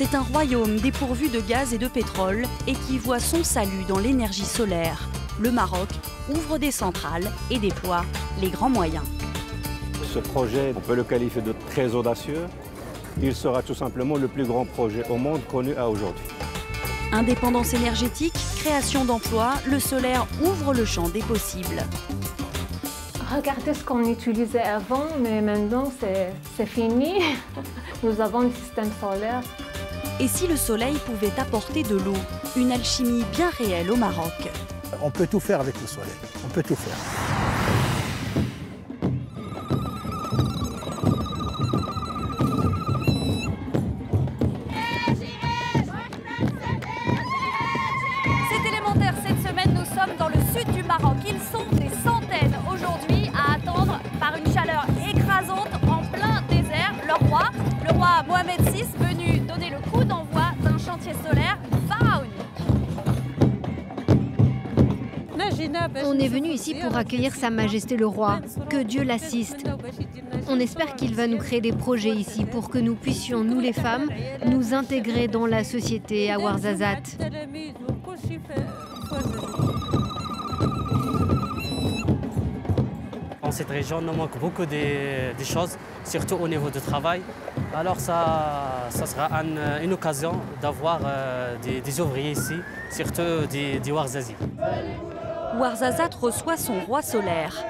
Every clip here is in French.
C'est un royaume dépourvu de gaz et de pétrole et qui voit son salut dans l'énergie solaire. Le Maroc ouvre des centrales et déploie les grands moyens. Ce projet, on peut le qualifier de très audacieux. Il sera tout simplement le plus grand projet au monde connu à aujourd'hui. Indépendance énergétique, création d'emplois, le solaire ouvre le champ des possibles. Regardez ce qu'on utilisait avant, mais maintenant c'est fini. Nous avons le système solaire. Et si le soleil pouvait apporter de l'eau, une alchimie bien réelle au Maroc? On peut tout faire avec le soleil, on peut tout faire. C'est élémentaire, cette semaine nous sommes dans le sud du Maroc. Ils sont des centaines aujourd'hui à attendre par une chaleur écrasante en plein désert le roi Mohamed VI, venu donner le coup d'envoi d'un chantier solaire pharaonique. On est venu ici pour accueillir Sa Majesté le Roi. Que Dieu l'assiste. On espère qu'il va nous créer des projets ici pour que nous puissions, nous les femmes, nous intégrer dans la société à Ouarzazate. Dans cette région, il nous manque beaucoup de choses, surtout au niveau du travail. Alors ça sera une occasion d'avoir des ouvriers ici, surtout des Ouarzazis. Ouarzazate reçoit son roi solaire.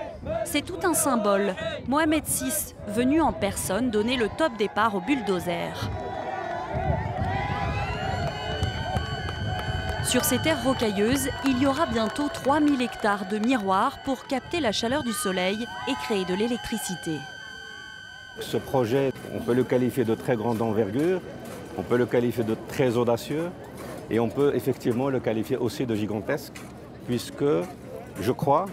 C'est tout un symbole. Mohamed VI, venu en personne donner le top départ au bulldozer. Sur ces terres rocailleuses, il y aura bientôt 3000 hectares de miroirs pour capter la chaleur du soleil et créer de l'électricité. Ce projet, on peut le qualifier de très grande envergure, on peut le qualifier de très audacieux et on peut effectivement le qualifier aussi de gigantesque, puisque je crois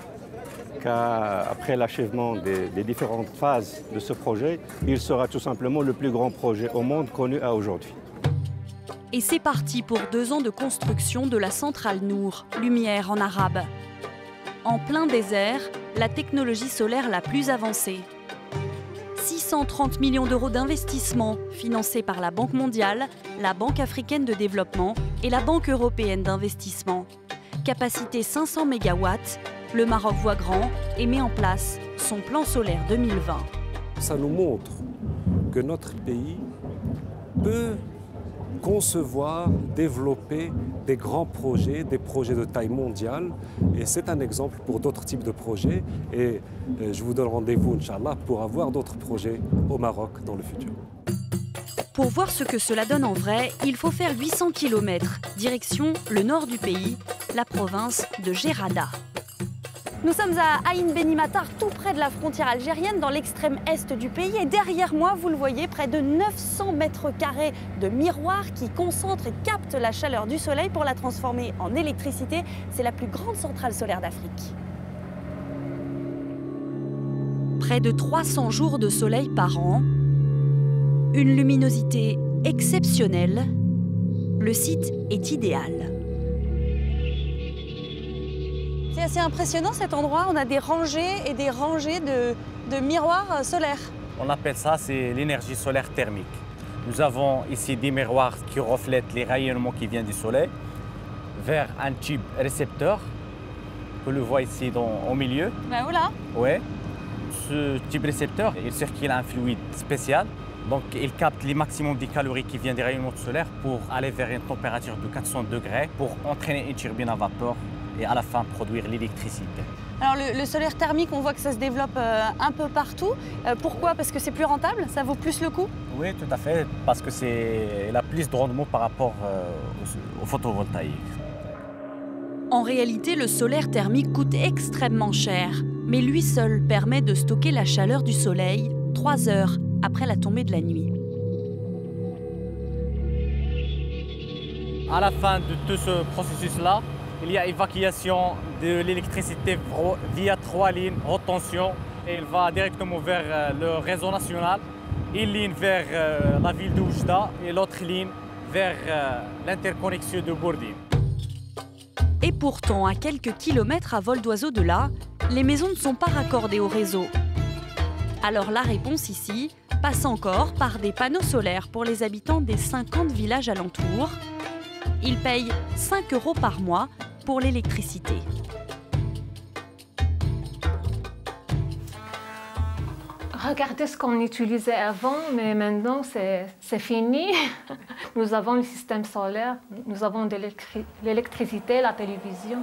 qu'après l'achèvement des différentes phases de ce projet, il sera tout simplement le plus grand projet au monde connu à aujourd'hui. Et c'est parti pour 2 ans de construction de la centrale Nour, lumière en arabe. En plein désert, la technologie solaire la plus avancée. 630 millions d'euros d'investissement financés par la Banque mondiale, la Banque africaine de développement et la Banque européenne d'investissement. Capacité 500 MW, le Maroc voit grand et met en place son plan solaire 2020. Ça nous montre que notre pays peut concevoir, développer des grands projets, des projets de taille mondiale. Et c'est un exemple pour d'autres types de projets. Et je vous donne rendez-vous, Inch'Allah, pour avoir d'autres projets au Maroc dans le futur. Pour voir ce que cela donne en vrai, il faut faire 800 km, direction le nord du pays, la province de Gerada. Nous sommes à Aïn Benimatar, tout près de la frontière algérienne, dans l'extrême est du pays. Et derrière moi, vous le voyez, près de 900 mètres carrés de miroirs qui concentrent et captent la chaleur du soleil pour la transformer en électricité. C'est la plus grande centrale solaire d'Afrique. Près de 300 jours de soleil par an, une luminosité exceptionnelle, le site est idéal. C'est assez impressionnant cet endroit, on a des rangées et des rangées de miroirs solaires. On appelle ça, c'est l'énergie solaire thermique. Nous avons ici des miroirs qui reflètent les rayonnements qui viennent du soleil vers un tube récepteur que l'on voit ici au milieu. Ben voilà. Ouais. Ce tube récepteur, il circule un fluide spécial. Donc il capte les maximums des calories qui viennent des rayonnements solaires pour aller vers une température de 400 degrés pour entraîner une turbine à vapeur et à la fin produire l'électricité. Alors le solaire thermique, on voit que ça se développe un peu partout. Pourquoi? Parce que c'est plus rentable? Ça vaut plus le coup? Oui, tout à fait, parce que il a plus de rendement par rapport au photovoltaïque. En réalité, le solaire thermique coûte extrêmement cher, mais lui seul permet de stocker la chaleur du soleil 3 heures après la tombée de la nuit. À la fin de tout ce processus-là, il y a évacuation de l'électricité via 3 lignes haute tension. Et il va directement vers le réseau national, une ligne vers la ville de Oujda et l'autre ligne vers l'interconnexion de Bourdine. Et pourtant, à quelques kilomètres à vol d'oiseau de là, les maisons ne sont pas raccordées au réseau. Alors la réponse ici, passe encore par des panneaux solaires pour les habitants des 50 villages alentours. Ils payent 5 € par mois pour l'électricité. Regardez ce qu'on utilisait avant, mais maintenant c'est fini. Nous avons le système solaire, nous avons de l'électricité, la télévision.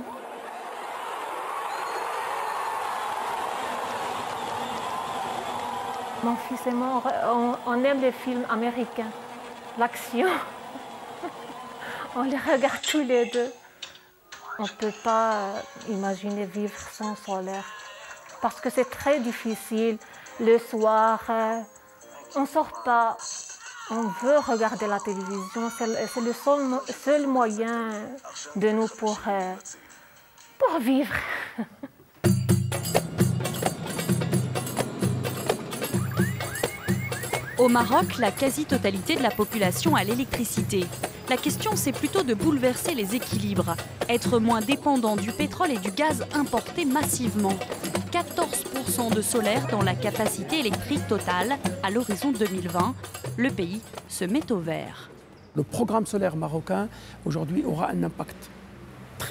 Mon fils et moi, on aime les films américains, l'action. On les regarde tous les deux. On ne peut pas imaginer vivre sans solaire parce que c'est très difficile. Le soir, on ne sort pas, on veut regarder la télévision. C'est le seul moyen de nous pour vivre. Au Maroc, la quasi-totalité de la population a l'électricité. La question, c'est plutôt de bouleverser les équilibres, être moins dépendant du pétrole et du gaz importés massivement. 14% de solaire dans la capacité électrique totale à l'horizon 2020. Le pays se met au vert. Le programme solaire marocain, aujourd'hui, aura un impact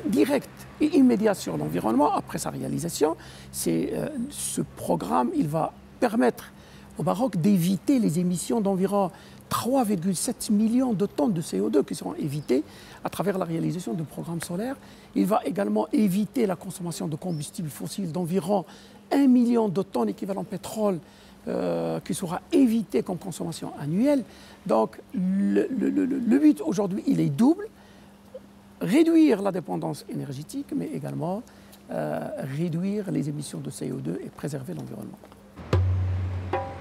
direct et immédiat sur l'environnement après sa réalisation. Ce programme, il va permettre au Maroc d'éviter les émissions d'environ 3,7 millions de tonnes de CO2 qui seront évitées à travers la réalisation du programme solaire. Il va également éviter la consommation de combustibles fossiles d'environ 1 million de tonnes équivalent pétrole qui sera évité comme consommation annuelle. Donc le but aujourd'hui, il est double. Réduire la dépendance énergétique, mais également réduire les émissions de CO2 et préserver l'environnement.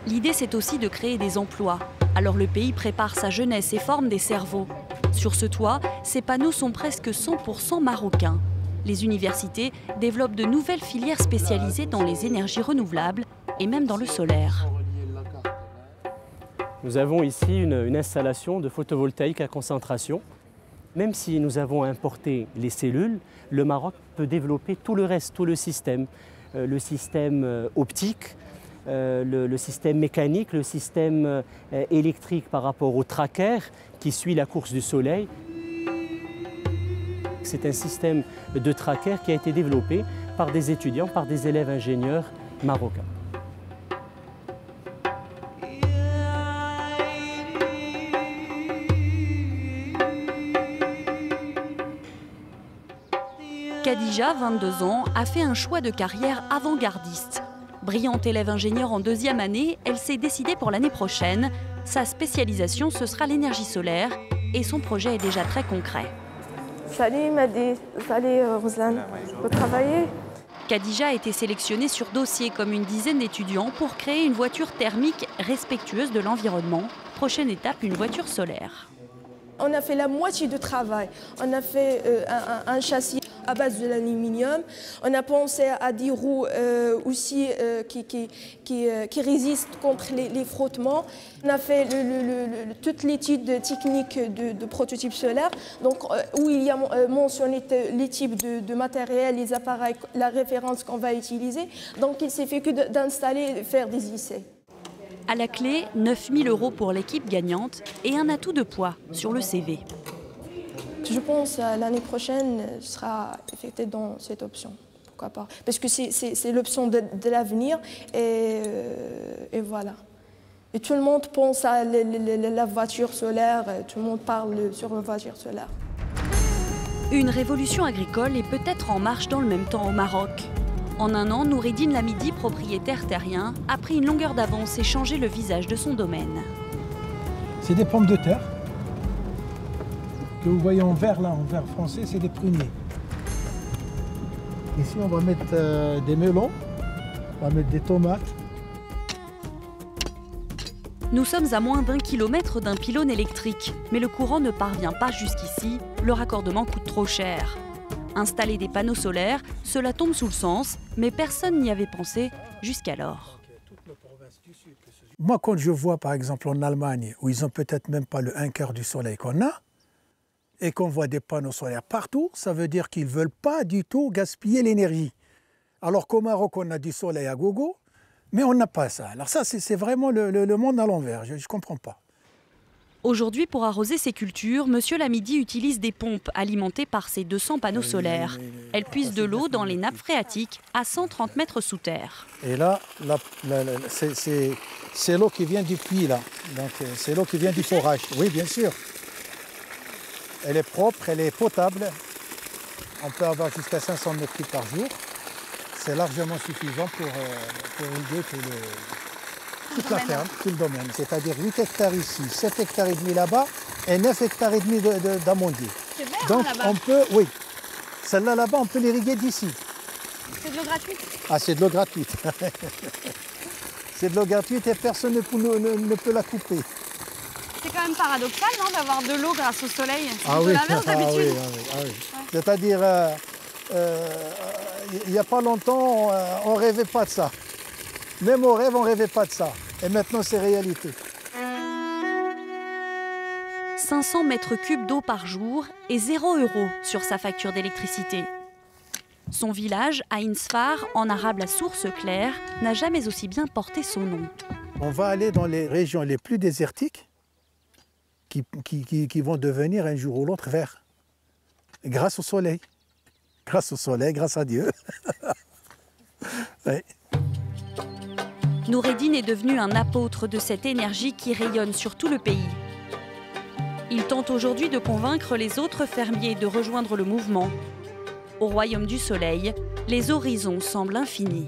L'idée, c'est aussi de créer des emplois. Alors le pays prépare sa jeunesse et forme des cerveaux. Sur ce toit, ces panneaux sont presque 100% marocains. Les universités développent de nouvelles filières spécialisées dans les énergies renouvelables et même dans le solaire. Nous avons ici une installation de photovoltaïque à concentration. Même si nous avons importé les cellules, le Maroc peut développer tout le reste, tout le système optique, le système mécanique, le système électrique par rapport au tracker qui suit la course du soleil. C'est un système de tracker qui a été développé par des étudiants, par des élèves ingénieurs marocains. Khadija, 22 ans, a fait un choix de carrière avant-gardiste. Brillante élève ingénieure en 2e année, elle s'est décidée pour l'année prochaine. Sa spécialisation, ce sera l'énergie solaire et son projet est déjà très concret. Salut Madi, salut Roslane, vous travaillez? Khadija a été sélectionnée sur dossier comme une dizaine d'étudiants pour créer une voiture thermique respectueuse de l'environnement. Prochaine étape, une voiture solaire. On a fait la moitié du travail. On a fait un châssis à base de l'aluminium. On a pensé à des roues aussi qui résistent contre les frottements. On a fait toute l'étude technique de prototype solaire, donc, où il y a mentionné les types de matériel, les appareils, la référence qu'on va utiliser. Donc il s'est fait que d'installer et faire des essais. À la clé, 9 000 € pour l'équipe gagnante et un atout de poids sur le CV. Je pense que l'année prochaine sera effectuée dans cette option. Pourquoi pas? Parce que c'est l'option de l'avenir et voilà. Et tout le monde pense à la voiture solaire, tout le monde parle sur la voiture solaire. Une révolution agricole est peut-être en marche dans le même temps au Maroc. En un an, Noureddine Lamidi, propriétaire terrien, a pris une longueur d'avance et changé le visage de son domaine. C'est des pommes de terre que vous voyez en vert là, en vert français, c'est des pruniers. Ici, on va mettre des melons, on va mettre des tomates. Nous sommes à moins d'1 kilomètre d'un pylône électrique, mais le courant ne parvient pas jusqu'ici, le raccordement coûte trop cher. Installer des panneaux solaires, cela tombe sous le sens, mais personne n'y avait pensé jusqu'alors. Moi, quand je vois par exemple en Allemagne, où ils n'ont peut-être même pas le 1/4 du soleil qu'on a, et qu'on voit des panneaux solaires partout, ça veut dire qu'ils ne veulent pas du tout gaspiller l'énergie. Alors qu'au Maroc, on a du soleil à gogo, Mais on n'a pas ça. Alors ça, c'est vraiment le monde à l'envers. Je ne comprends pas. Aujourd'hui, pour arroser ses cultures, Monsieur Lamidi utilise des pompes alimentées par ses 200 panneaux solaires. Elles puisent de l'eau dans les nappes phréatiques à 130 mètres sous terre. Et là, c'est l'eau qui vient du puits, là. Donc c'est l'eau qui vient du forage. Oui, bien sûr. Elle est propre, elle est potable. On peut avoir jusqu'à 500 mètres cubes par jour. C'est largement suffisant pour irriguer toute la ferme, tout le domaine. C'est-à-dire 8 hectares ici, 7 hectares et demi là-bas et 9 hectares et demi d'amandiers. C'est vert. Donc là-bas. on peut, oui, celle-là là-bas, on peut l'irriguer d'ici. C'est de l'eau gratuite. Ah, c'est de l'eau gratuite. C'est de l'eau gratuite et personne ne peut la couper. C'est quand même paradoxal, non, d'avoir de l'eau grâce au soleil. C'est Ah de oui, l'inverse d'habitude. oui. Ouais. C'est-à-dire, il n'y a pas longtemps, on ne rêvait pas de ça. Même au rêve, on ne rêvait pas de ça. Et maintenant, c'est réalité. 500 mètres cubes d'eau par jour et 0 € sur sa facture d'électricité. Son village, Ain Sfar, en arabe la source claire, n'a jamais aussi bien porté son nom. On va aller dans les régions les plus désertiques qui vont devenir un jour ou l'autre verts. Grâce au soleil. Grâce au soleil, grâce à Dieu. Oui. Noureddin est devenu un apôtre de cette énergie qui rayonne sur tout le pays. Il tente aujourd'hui de convaincre les autres fermiers de rejoindre le mouvement. Au royaume du soleil, les horizons semblent infinis.